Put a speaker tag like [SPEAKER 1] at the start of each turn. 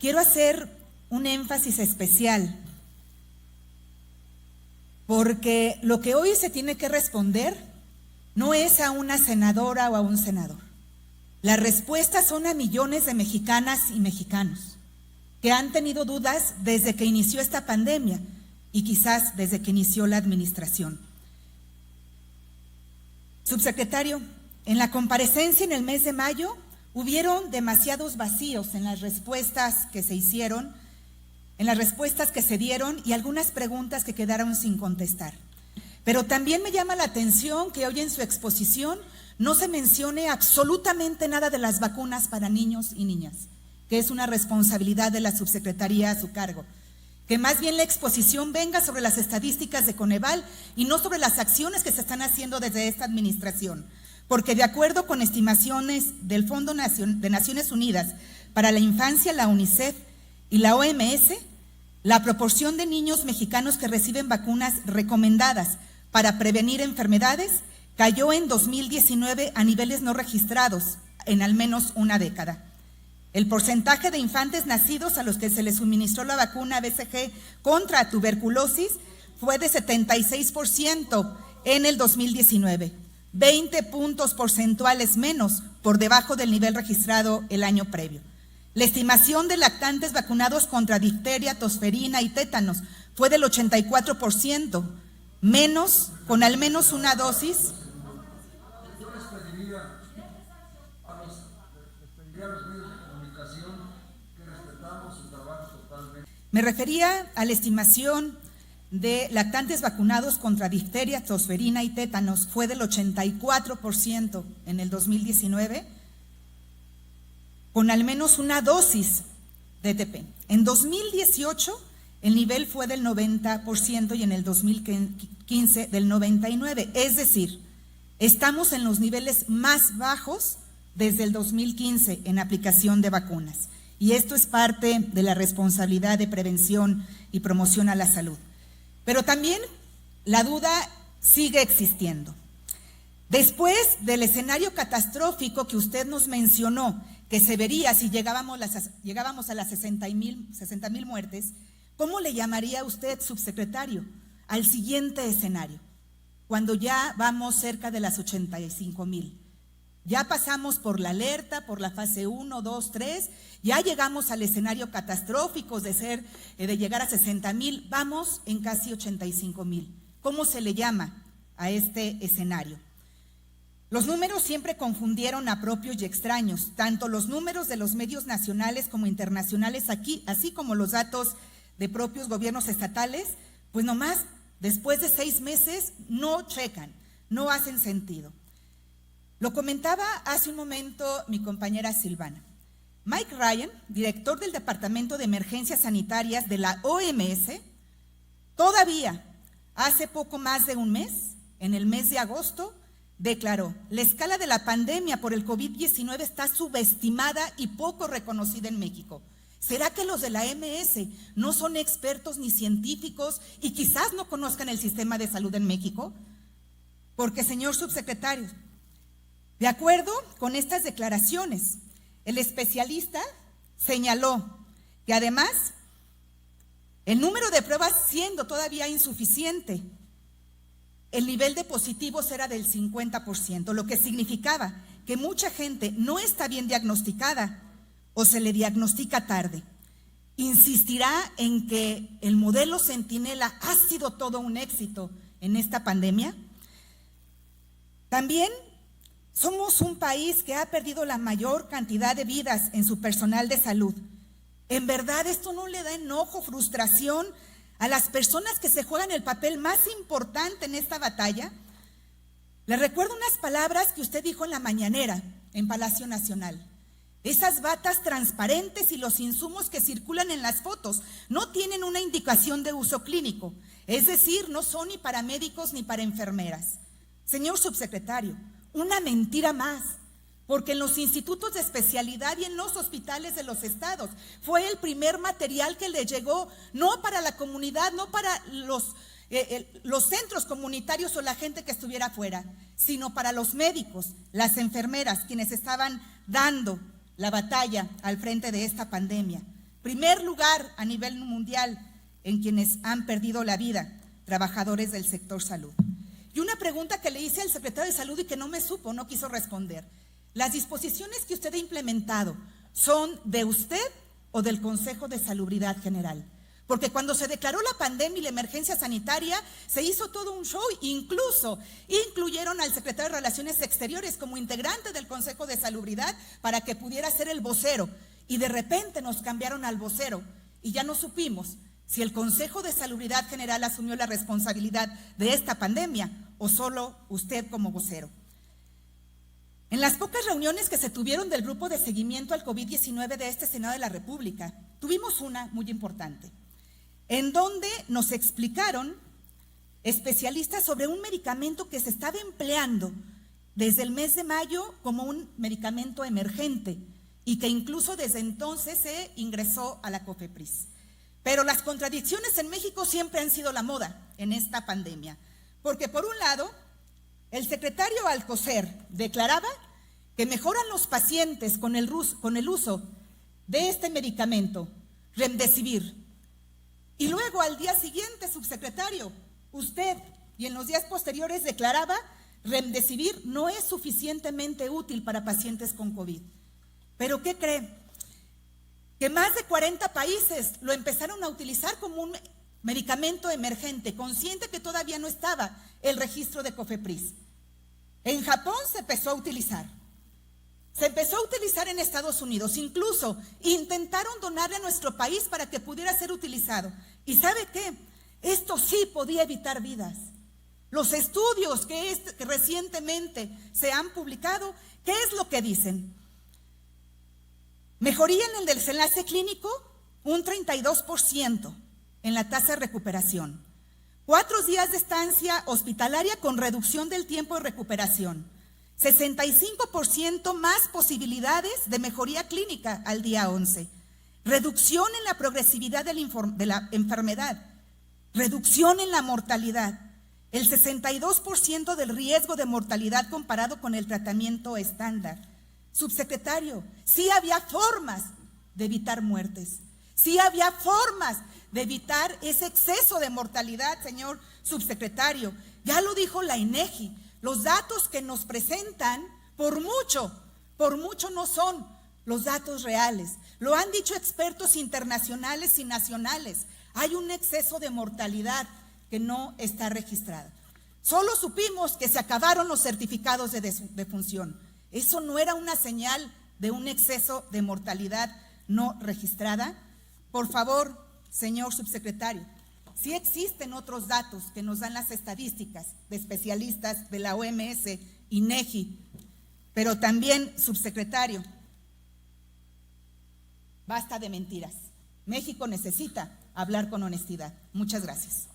[SPEAKER 1] quiero hacer un énfasis especial, porque lo que hoy se tiene que responder no es a una senadora o a un senador. Las respuestas son a millones de mexicanas y mexicanos que han tenido dudas desde que inició esta pandemia y quizás desde que inició la administración. Subsecretario, en la comparecencia en el mes de mayo hubieron demasiados vacíos en las respuestas que se hicieron, en las respuestas que se dieron y algunas preguntas que quedaron sin contestar. Pero también me llama la atención que hoy en su exposición no se mencione absolutamente nada de las vacunas para niños y niñas, que es una responsabilidad de la subsecretaría a su cargo. Que más bien la exposición venga sobre las estadísticas de Coneval y no sobre las acciones que se están haciendo desde esta administración. Porque de acuerdo con estimaciones del Fondo de Naciones Unidas para la Infancia, la UNICEF y la OMS, la proporción de niños mexicanos que reciben vacunas recomendadas para prevenir enfermedades cayó en 2019 a niveles no registrados en al menos una década. El porcentaje de infantes nacidos a los que se les suministró la vacuna BCG contra tuberculosis fue de 76% en el 2019, 20 puntos porcentuales menos por debajo del nivel registrado el año previo. La estimación de lactantes vacunados contra difteria, tosferina y tétanos fue del 84%, menos con al menos una dosis.
[SPEAKER 2] Yo les pediría a los medios de comunicación que respetamos su trabajo totalmente.
[SPEAKER 1] Me refería a la estimación de lactantes vacunados contra difteria, tosferina y tétanos fue del 84% en el 2019, con al menos una dosis de TP. En 2018 el nivel fue del 90% y en el 2015 del 99%. Es decir, estamos en los niveles más bajos desde el 2015 en aplicación de vacunas. Y esto es parte de la responsabilidad de prevención y promoción a la salud. Pero también la duda sigue existiendo. Después del escenario catastrófico que usted nos mencionó, que se vería si llegábamos a las 60,000 muertes, ¿cómo le llamaría usted, subsecretario, al siguiente escenario? Cuando ya vamos cerca de las 85,000. Ya pasamos por la alerta, por la fase 1, 2, 3, ya llegamos al escenario catastrófico de llegar a 60,000, vamos en casi 85,000. ¿Cómo se le llama a este escenario? Los números siempre confundieron a propios y extraños, tanto los números de los medios nacionales como internacionales aquí, así como los datos de propios gobiernos estatales, pues nomás después de 6 meses no checan, no hacen sentido. Lo comentaba hace un momento mi compañera Silvana. Mike Ryan, director del Departamento de Emergencias Sanitarias de la OMS, todavía hace poco más de un mes, en el mes de agosto, declaró: la escala de la pandemia por el COVID-19 está subestimada y poco reconocida en México. ¿Será que los de la OMS no son expertos ni científicos y quizás no conozcan el sistema de salud en México? Porque, señor subsecretario, de acuerdo con estas declaraciones, el especialista señaló que además el número de pruebas siendo todavía insuficiente, el nivel de positivos era del 50%, lo que significaba que mucha gente no está bien diagnosticada o se le diagnostica tarde. Insistirá en que el modelo Centinela ha sido todo un éxito en esta pandemia. También somos un país que ha perdido la mayor cantidad de vidas en su personal de salud. ¿En verdad esto no le da enojo, frustración a las personas que se juegan el papel más importante en esta batalla? Le recuerdo unas palabras que usted dijo en la mañanera en Palacio Nacional. Esas batas transparentes y los insumos que circulan en las fotos no tienen una indicación de uso clínico, es decir, no son ni para médicos ni para enfermeras. Señor subsecretario, una mentira más, porque en los institutos de especialidad y en los hospitales de los estados fue el primer material que le llegó, no para la comunidad, no para los centros comunitarios o la gente que estuviera afuera, sino para los médicos, las enfermeras, quienes estaban dando la batalla al frente de esta pandemia. primer lugar a nivel mundial en quienes han perdido la vida, trabajadores del sector salud. Y una pregunta que le hice al secretario de Salud y que no me supo, no quiso responder. ¿Las disposiciones que usted ha implementado son de usted o del Consejo de Salubridad General? Porque cuando se declaró la pandemia y la emergencia sanitaria, se hizo todo un show, incluso incluyeron al secretario de Relaciones Exteriores como integrante del Consejo de Salubridad para que pudiera ser el vocero. Y de repente nos cambiaron al vocero y ya no supimos si el Consejo de Salubridad General asumió la responsabilidad de esta pandemia o solo usted como vocero. En las pocas reuniones que se tuvieron del grupo de seguimiento al COVID-19 de este Senado de la República, tuvimos una muy importante, en donde nos explicaron especialistas sobre un medicamento que se estaba empleando desde el mes de mayo como un medicamento emergente y que incluso desde entonces se ingresó a la COFEPRIS. Pero las contradicciones en México siempre han sido la moda en esta pandemia, porque por un lado, el secretario Alcocer declaraba que mejoran los pacientes con el uso de este medicamento, Remdesivir. Y luego al día siguiente, subsecretario, usted y en los días posteriores declaraba Remdesivir no es suficientemente útil para pacientes con COVID. ¿Pero qué cree? Que más de 40 países lo empezaron a utilizar como un medicamento emergente, consciente que todavía no estaba el registro de COFEPRIS. En Japón se empezó a utilizar. Se empezó a utilizar en Estados Unidos, incluso intentaron donarle a nuestro país para que pudiera ser utilizado. ¿Y sabe qué? Esto sí podía evitar vidas. Los estudios que recientemente se han publicado, ¿qué es lo que dicen? Mejoría en el desenlace clínico, un 32% en la tasa de recuperación. 4 días de estancia hospitalaria con reducción del tiempo de recuperación. 65% más posibilidades de mejoría clínica al día 11. Reducción en la progresividad de la enfermedad. Reducción en la mortalidad. El 62% del riesgo de mortalidad comparado con el tratamiento estándar. Subsecretario, sí había formas de evitar muertes. Sí había formas de evitar ese exceso de mortalidad, señor subsecretario. Ya lo dijo la INEGI. Los datos que nos presentan, por mucho no son los datos reales. Lo han dicho expertos internacionales y nacionales. Hay un exceso de mortalidad que no está registrada. Solo supimos que se acabaron los certificados de defunción. ¿Eso no era una señal de un exceso de mortalidad no registrada? Por favor, señor subsecretario, sí existen otros datos que nos dan las estadísticas de especialistas de la OMS, INEGI, pero también, subsecretario, basta de mentiras. México necesita hablar con honestidad. Muchas gracias.